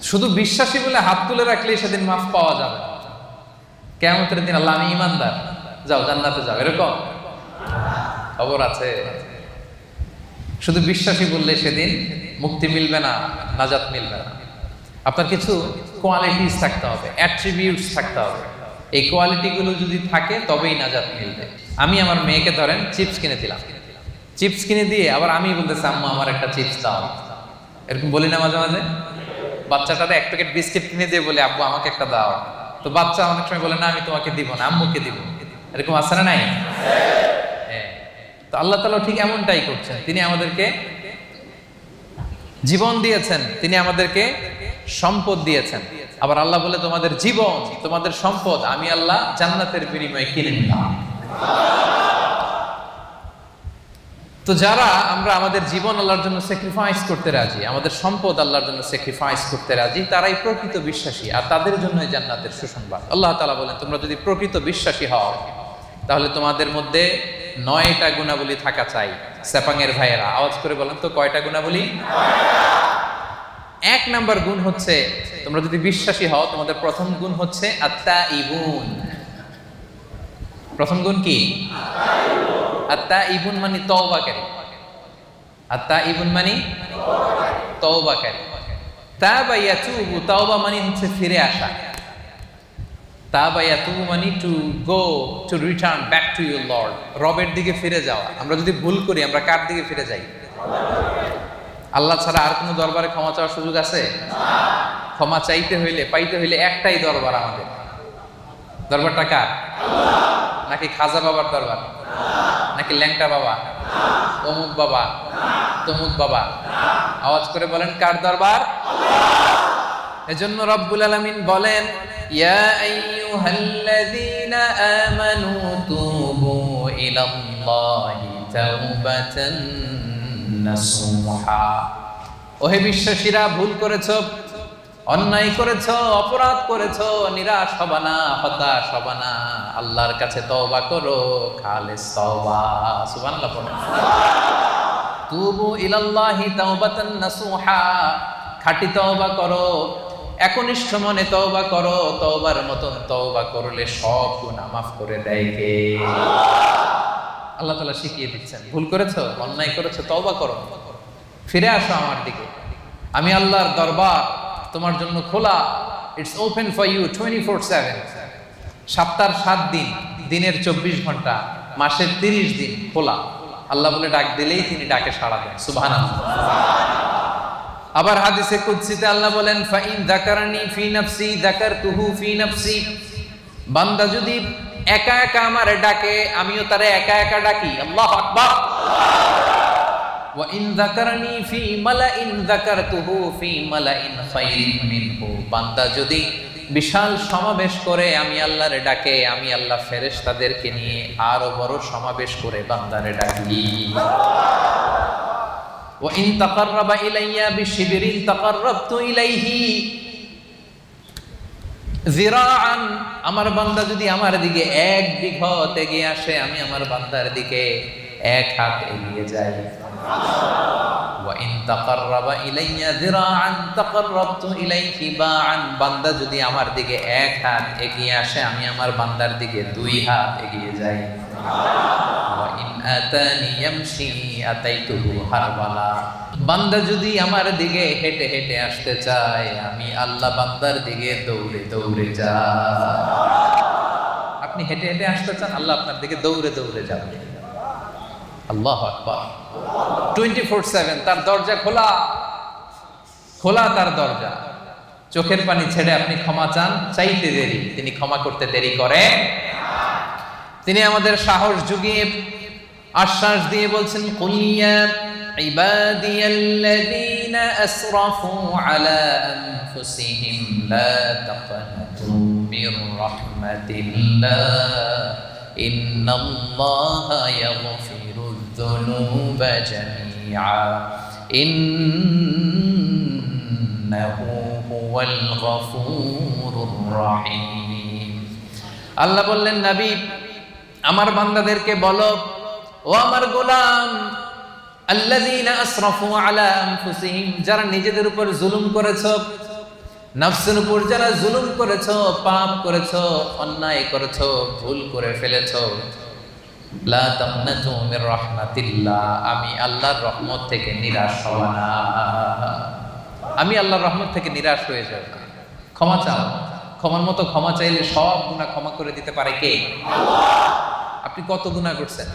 শুধু বিশ্বাসী বলে হাত তুলে রাখলে সেদিন মাফ পাওয়া যাবে না। কিয়ামতের দিন আল্লাহ আমি ঈমানদার, যাও জান্নাতে যাও, এরকম খবর আছে? শুধু বিশ্বাসী বললে সেদিন মুক্তি মিলবে না, নাজাত মিলবে না। আপনার কিছু কোয়ালিটিস থাকতে হবে, অ্যাট্রিবিউটস থাকতে হবে। এই কোয়ালিটিগুলো যদি থাকে তবেই নাজাত মিলবে। আমি আমার মেয়েকে ধরেন চিপস কিনে দিলাম, চিপস কিনে দিয়ে আবার আমি বলতেছি আম্মু আমার একটা চিপস দাও, এরকম বলি না মাঝে মাঝে? বাচ্চাটারে এক প্যাকেট বিস্কিট কিনে দিয়ে বলে আব্বু আমাকে একটা দাও, তো বাচ্চা অনেক সময় বলে না আমি তোমাকে দিব না, আম্মুকে দিব। এরকম আছে না নাই? তো আল্লাহ তাআলা ঠিক এমনটাই করছেন। তিনি আমাদেরকে জীবন দিয়েছেন, তিনি আমাদেরকে সম্পদ দিয়েছেন। আবার আল্লাহ বলে তোমাদের জীবন, তোমাদের সম্পদ আমি আল্লাহ জান্নাতের বিনিময়ে কিনে নিলাম। তো যারা আমরা আমাদের জীবন আল্লাহর জন্য স্যাক্রিফাইস করতে রাজি, আমাদের সম্পদ আল্লাহর জন্য স্যাক্রিফাইস করতে রাজি, তারাই প্রকৃত বিশ্বাসী, আর তাদের জন্যই জান্নাতের সুসংবাদ। আল্লাহ তাআলা বলেন তোমরা যদি প্রকৃত বিশ্বাসী হও তাহলে তোমাদের মধ্যে 9টা গুণাবলী থাকা চাই। সেপাংয়ের ভাইয়েরা আওয়াজ করে বলেন তো কয়টা গুণাবলী? 1 নাম্বার গুণ হচ্ছে তোমরা যদি বিশ্বাসী হও তোমাদের প্রথম গুণ হচ্ছে আত্তাইবুন। প্রথম গুণ কি? আত্তাইবুন মানে তওবাকারী। আত্তাইবুন মানে তওবাকারী। তাবা ইয়াতুবু, তাওবা মানে হচ্ছে ফিরে আসা। তাবা ইয়াতুবু মানে to go, to return back to your Lord, রবের দিকে ফিরে যাওয়া। আমরা যদি ভুল করি আমরা কার দিকে ফিরে যাই? আল্লাহ ছাড়া আর কোনো দরবারে ক্ষমা চাওয়ার সুযোগ আছে? ক্ষমা চাইতে হইলে পাইতে হইলে একটাই দরবার আমাদের। দরবারটা কার? নাকি খাজা বাবার দরবার? নাকি ল্যাংটা বাবা, অমুক বাবা, তমুক বাবা? আওয়াজ করে বলেন কার দরবার? এজন্য রব্বুল আলামিন বলেন ইয়া আইয়ুহাল্লাযীনা আমানু তুবু ইলাল্লাহি তাওবাতান নাসুহা। ওহে বিশ্বাসীরা, ভুল করেছো, অন্যায় করেছো, অপরাধ করেছো, নিরাশ হবা না, হতাশ হবা না, আল্লাহর কাছে তওবা করো, খালিস তওবা। সুবহানাল্লাহ পড়ো। তুবু ইলাল্লাহি তাওবাতান নাসুহা, খাঁটি তওবা করো, একনিষ্ঠ মনে তওবা করো। তওবার মতন তওবা করলে সব গুনাহ মাফ করে দেয় কে? আল্লাহ তাআলা শিখিয়ে দিচ্ছেন। ভুল করেছো, অন্যায় করেছো, তওবা করো, ফিরে আসো আমার দিকে। আমি আল্লাহর দরবার তোমার জন্য খোলা, ইটস ওপেন ফর ইউ 24/7। সপ্তাহের 7 দিন, দিনের 24 ঘন্টা, মাসের 30 দিন খোলা। আল্লাহ বলে ডাক দিলেই তিনি ডাকে সাড়া দেন। সুবহানাল্লাহ। আবার হাদিসে কুদসিতে আল্লাহ বলেন ফাইন যাকারানি ফি নাফসি যাকারতুহু ফি নাফসি। বান্দা যদি একা একা আমারে ডাকে আমিও তারে একা একা ডাকি। আল্লাহু আকবার। ওয়া ইন যাকারানি ফি মালাইন যাকারতুহু ফি মালাইন খায়রিন মিনহু। বান্দা যদি বিশাল সমাবেশ করে আমি আল্লাহরে ডাকে, আমি আল্লাহ ফেরেশতাদেরকে নিয়ে আরো বড় সমাবেশ করে বান্দারে ডাকি। ওয়া ইন তাকাররাবা ইলাইয়া বিশিবরিন তাকাররাবতু ইলাইহি যিরাআন। আমার বান্দা যদি আমার দিকে 1 বিঘত এগিয়ে আসে আমি আমার বান্দার দিকে 1 হাত এগিয়ে যাই। ওয়া ইন তাকাররাবা ইলাইয়া যিরাআন তাকাররাবতু ইলাইহি বাআন। বান্দা যদি আমার দিকে 1 হাত এগিয়ে আসে আমি আমার বান্দার দিকে 2 হাত এগিয়ে যাই। ওয়া ইন আতানি ইয়ামশি আতাইতুহু হারওয়ালা। বান্দা যদি আমার দিকে হেঁটে হেঁটে আসতে চায় আমি আল্লাহ বান্দার দিকে দৌড়ে দৌড়ে যাই। আপনি হেঁটে হেঁটে আসতে চান, আল্লাহ আপনার দিকে দৌড়ে দৌড়ে যাবে। আল্লাহু আকবার। 24/7 তার দরজা খোলা, খোলা তার দরজা। চোখের পানি ছেড়ে আপনি ক্ষমা চান, চাইতে দেরি, তিনি ক্ষমা করতে দেরি করে। তিনি আমাদের সাহস জুগিয়ে আশ্বাস দিয়ে বলছেন কুল ইয়া ইবাদিয়াল্লাযীনা আসরাফু আলা আনফুসিহিম লা তাকনাতু মির রাহমাতিল্লাহ ইন্নাল্লাহা ইয়াগফিরুয যুনুবা জামিআ ইন্নাহু হুয়াল গফুরুর রহিম। আল্লাহ বললেন নবী আমার বান্দাদেরকে বলো ও আমার গোলাম আল্লাযীনা আসরাফু আলা আনফুসিহিম, যারা নিজেদের উপর জুলুম করেছো, নফসের উপর যারা জুলুম করেছো, পাপ করেছো, অন্যায় করেছো, ভুল করে ফেলেছো, লা তাকনাতু মির রাহমাতিল্লাহ, আমি আল্লাহর রহমত থেকে নিরাশ হব না। আমি আল্লাহর রহমত থেকে নিরাশ হয়ে যাব না। ক্ষমা চাও, ক্ষমার মতো ক্ষমা চাইলে সব গুনাহ ক্ষমা করে দিতে পারে কে? আল্লাহ। আপনি কত গুনাহ করছেন?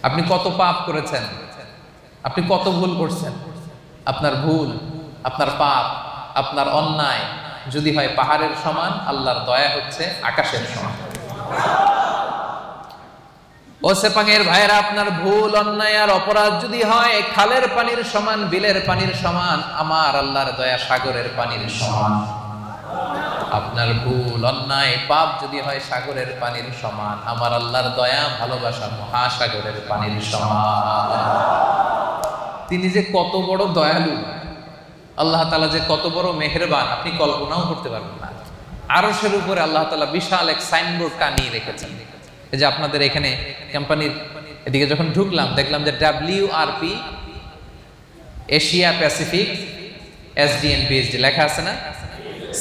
আপনি কত পাপ করেছেন? আপনি কত ভুল করছেন? আপনার ভুল, আপনার পাপ, আপনার অন্যায় যদি হয় পাহাড়ের সমান, আল্লাহর দয়া হচ্ছে আকাশের সমান। ও সেপাঙের ভাইয়েরা, আপনার ভুল, অন্যায় আর অপরাধ যদি হয় খালের পানির সমান, বিলের পানির সমান, আমার আল্লাহর দয়া সাগরের পানির সমান। আপনার ভুল, অন্যায়, পাপ যদি হয় সাগরের পানির সমান, আমার আল্লাহর দয়া, ভালোবাসা মহাসাগরের পানির সমান। তিনি যে কত বড় দয়ালু, আল্লাহ তাআলা যে কত বড় মেহেরবান, আপনি কল্পনাও করতে পারবেন না। আরশের উপরে আল্লাহ তাআলা বিশাল এক সাইনবোর্ড টানিয়ে রেখেছেন। এই যে আপনাদের এখানে কোম্পানির এদিকে যখন ঢুকলাম, দেখলাম যে WRP Asia Pacific SDN PhD লেখা আছে না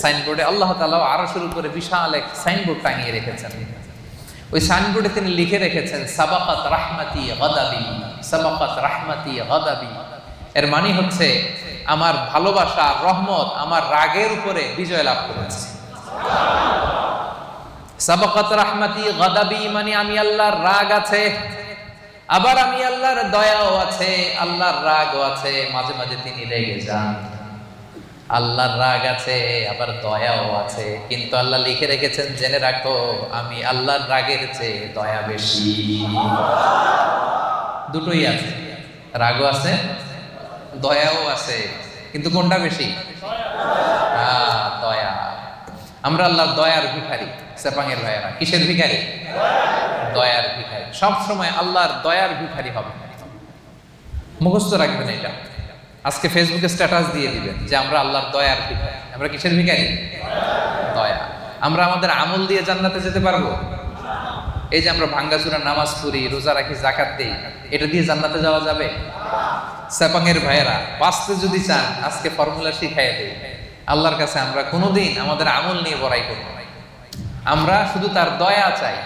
সাইনবোর্ডে? আল্লাহ তাআলা আরশের উপরে বিশাল এক সাইনবোর্ড টানিয়ে রেখেছেন। ওই সাইনবোর্ডে তিনি লিখে রেখেছেন সাবাকাত রাহমাতি গাদাবি, সাবাকাত রাহমাতি গাদাবি। এর মানে হচ্ছে আমার ভালোবাসা, রহমত আমার রাগের উপরে বিজয় লাভ করেছে। সাবাকাত রাহমাতি গাদাবি মানে আমি আল্লাহর রাগ আছে, আবার আমি আল্লাহর দয়াও আছে, আল্লাহর রাগও আছে, মাঝে মাঝে তিনি রেগে যান। আল্লাহর রাগ আছে, আবার দয়াও আছে, কিন্তু আল্লাহ লিখে রেখেছেন জেনে রাখো আমি আল্লাহর রাগের চেয়ে দয়া বেশি। দুটোই আছে, রাগও আছে, দয়াও আছে, কিন্তু কোনটা বেশি? দয়া। আমরা আল্লাহর দয়ার ভিখারি। সেপাঙের ভাইয়েরা, কিসের ভিখারি? দয়ার ভিখারি। সব সময় আল্লাহর দয়ার ভিখারি হবে, মুখস্থ রাখবেন এটা। আজকে ফেসবুকে স্ট্যাটাস দিয়ে দিবেন যে আমরা আল্লাহর দয়ার ভিখারি। আমরা কিসের ভিখারি? দয়া। আমরা আমাদের আমল দিয়ে জান্নাতে যেতে পারবো? এই যে আমরা ভাঙ্গাচুরা নামাজ পড়ি, রোজা রাখি, যাকাত দেই, এটা দিয়ে জান্নাতে যাওয়া যাবে? সেপাঙের ভাইয়েরা, বাঁচতে যদি চান আজকে ফর্মুলা শিখাইয়া দেই। আল্লাহর কাছে আমরা কোনোদিন আমাদের আমল নিয়ে বড়াই করব না, আমরা শুধু তার দয়া চাই।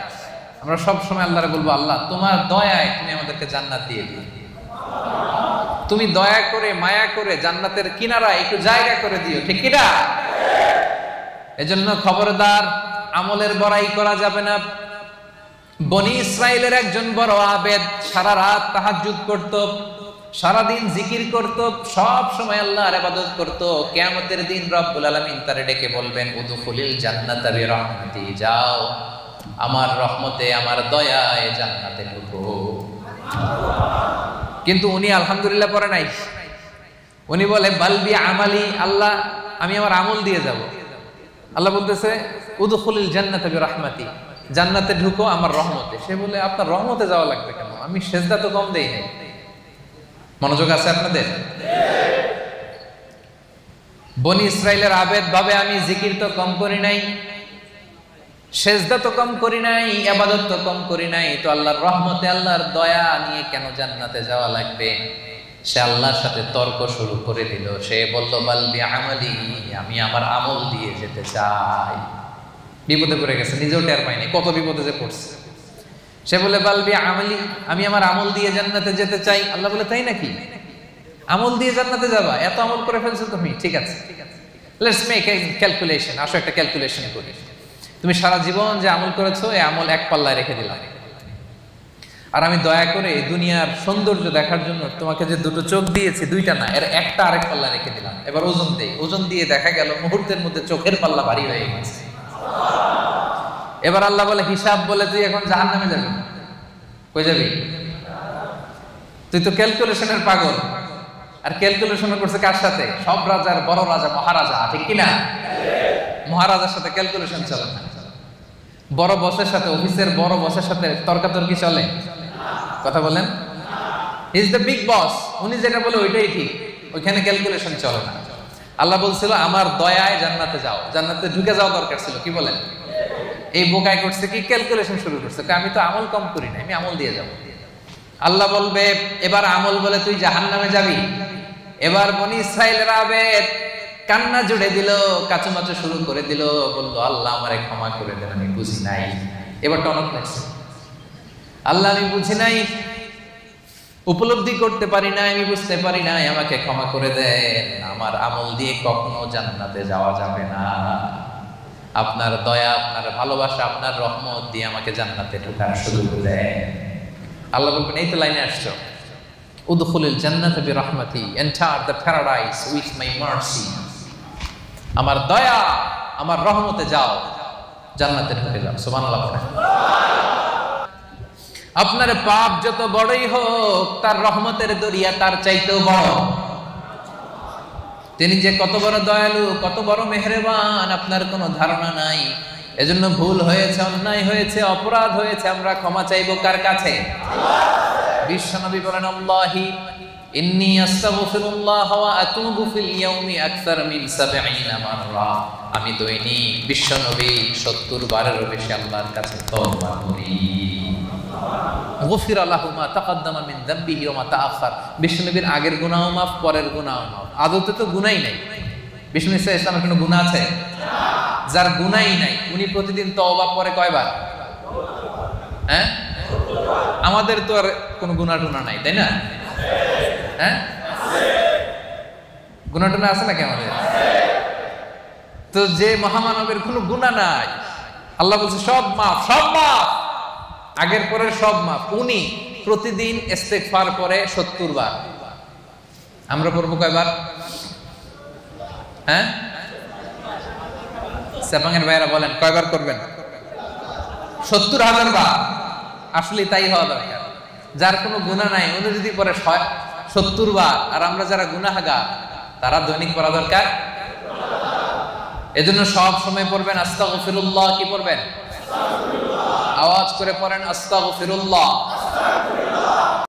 আমরা সব সময় আল্লাহরে বলবো, আল্লাহ তোমার দয়ায় তুমি আমাদেরকে জান্নাত দিয়ে দিও, তুমি দয়া করে মায়া করে জান্নাতের কিনারা একটু জায়গা করে দিও, ঠিক কিনা? এজন্য খবরদার আমলের বড়াই করা যাবে না। বনি ইসরাইলের একজন বড় আবেদ সারা রাত তাহাজ্জুদ করত, সারাদিন জিকির করত, সব সময় আল্লাহর ইবাদত করত। কিয়ামতের দিন রব্বুল আলামিন তারে ডেকে বলবেন উদখুলিল জান্নাতা বিরহমাতি, যাও আমার রহমতে, আমার দয়ায় জান্নাতে ঢুকো। কিন্তু উনি আলহামদুলিল্লাহ পড়ে নাই, উনি বলে বালবি আমালি, আল্লাহ আমি আমার আমল দিয়ে যাব। আল্লাহ বলতেছে উদখুলিল জান্নাতা বিরহমাতি, জান্নাতে ঢুকো আমার রহমতে। সে বলে আপনার রহমতে যাওয়া লাগবে কেন? আমি সেজদা তো কম দেই নাই। মনোযোগ আছে আপনাদের? বনি ইসরাইলের আবেদ ভাবে আমি জিকির তো কম করি নাই, সেজদা তো কম করি নাই, ইবাদত তো কম করি নাই, তো আল্লাহর রহমতে, আল্লাহর দয়া নিয়ে কেন জান্নাতে যাওয়া লাগবে? সে আল্লাহর সাথে তর্ক শুরু করে দিল। সে বলল বালবি আমালি, আমি আমার আমল দিয়ে যেতে চাই। বিপদে পড়ে গেছে, নিজেও টের পায়নি কত বিপদে যে পড়ছে। সে বলে বালবি আমালি, আমি আমার আমল দিয়ে জান্নাতে যেতে চাই। আল্লাহ বলে তাই নাকি? আমল দিয়ে জান্নাতে যাবা? এত আমল করে ফেলছো তুমি, ঠিক আছে, লেটস মেক এ ক্যালকুলেশন। আসো একটা ক্যালকুলেশন করি। তুমি সারা জীবন যে আমল করেছো, এই আমল এক পাল্লায় রেখে দিলাম, আর আমি দয়া করে দুনিয়ার সৌন্দর্য দেখার জন্য তোমাকে যে দুটো চোখ দিয়েছি, দুইটা না, এর একটা আরেক পাল্লা রেখে দিলাম। এবার ওজন দেই, ওজন দিয়ে দেখা গেল মুহূর্তের মধ্যে চোখের পাল্লা ভারী হয়ে গেছে। এবার আল্লাহ বলে হিসাব, বলে তুই এখন জাহান্নামে যাবি। কই যাবি? তুই তো ক্যালকুলেশনের পাগল। আর ক্যালকুলেশন করছে কার সাথে? সব রাজার বড় রাজা, মহারাজা, ঠিক কিনা? মহারাজার সাথে ক্যালকুলেশন চলে না। বড় বসের সাথে, অফিসের বড় বসের সাথে তর্কাতর্কি চলে? কথা বলেন। হি ইজ দ্য বিগ বস, উনি যেটা বলে ওইটাই ঠিক, ওইখানে ক্যালকুলেশন চলে না। আল্লাহ বলছিল আমার দয়ায় জান্নাতে যাও, জান্নাতে ঢুকে যাওয়া দরকার ছিল। কি বলেন? এই বোকায় করছে কি? ক্যালকুলেশন শুরু করছে, আমি তো আমল কম করি না, আমি আমল দিয়ে যাব। আল্লাহ বলবে এবার আমল বলে তুই জাহান্নামে যাবি। এবার বনি ইসরাইলের আবেদ কান্না জুড়ে দিল, কাচুমাচু শুরু করে দিল, বললো আল্লাহ আমারে ক্ষমা করে দেন, আমি বুঝি নাই। এবার টনক লাগছে, আল্লাহ আমি বুঝি নাই, উপলব্ধি করতে পারি নাই, আমি বুঝতে পারি নাই, আমাকে ক্ষমা করে দেন। আমার আমল দিয়ে কখনো জান্নাতে যাওয়া যাবে না, আপনার দয়া, আপনার ভালোবাসা, আপনার রহমত দিয়ে আমাকে জান্নাতে ঢোকার সুযোগ দেন। আল্লাহ বলবেন এই তো লাইনে আসছো, উদখুলুল জান্নাতা বিরহমাতি, enter the paradise with my mercy. আমার দয়া, আমার রহমতে যাও, জান্নাতে ঢুকে যাও। সুবহানাল্লাহ। আপনার পাপ যত বড়ই হোক, তার রহমতের দরিয়া তার চাইতেও বড়। তিনি যে কত বড় দয়ালু, কত বড় মেহেরবান, আপনার কোনো ধারণা নাই। এজন্য ভুল হয়েছে, অন্যায় হয়েছে, অপরাধ হয়েছে, আমরা ক্ষমা চাইবো কার কাছে? বিশ্বনবী বলেন আল্লাহি ইন্নী আস্তাগফিরুল্লাহ ওয়া আতুবু ফিল ইয়াউমি আকসার মিন ৭০ মাররা। আমি দৈনিক বিশ্বনবী ৭০ বারেরও বেশি আল্লাহর কাছে তওবা করি। গফির লাহু মা তাকাদ্দামা মিন যামবিহি ওয়া মা তাআখার। বিশ্বনবীর আগের গুনাহও মাফ, পরের গুনাহও মাফ। আদতে তো গুনাহই নাই। বিশ্বনবী সাল্লাল্লাহু আলাইহি ওয়াসাল্লামের কোনো গুনাহ আছে? যার গুনাহই নাই উনি প্রতিদিন তওবা করে কয়বার? হ্যাঁ, আমাদের তো আর কোনো গুনাহ টুনা নাই, তাই না? হ্যাঁ, গুনাহ টুনা আছে নাকি আমাদের? তো যে মহামানবের কোনো গুনাহ নাই, আল্লাহ বলছে সব মাফ, সব মাফ, আগের পরের সব মাফ। উনি প্রতিদিন ইস্তেগফার করে ৭০ বার। আমরা পড়বো কয়বার? হ্যাঁ, সাপাঙ্গের ভাইরা বলেন কয়বার করবেন? ৭০,০০০ বার। আসলে তাই হওয়া দরকার। যার কোনো গুনাহ নাই উনি যদি পরে ৭০ বার, আর আমরা যারা গুনাহগার তারা দৈনিক পড়া দরকার। এজন্য সব সময় পড়বেন আস্তাগফিরুল্লাহ। কি পড়বেন? আওয়াজ করে পড়েন আস্তাগফিরুল্লাহ।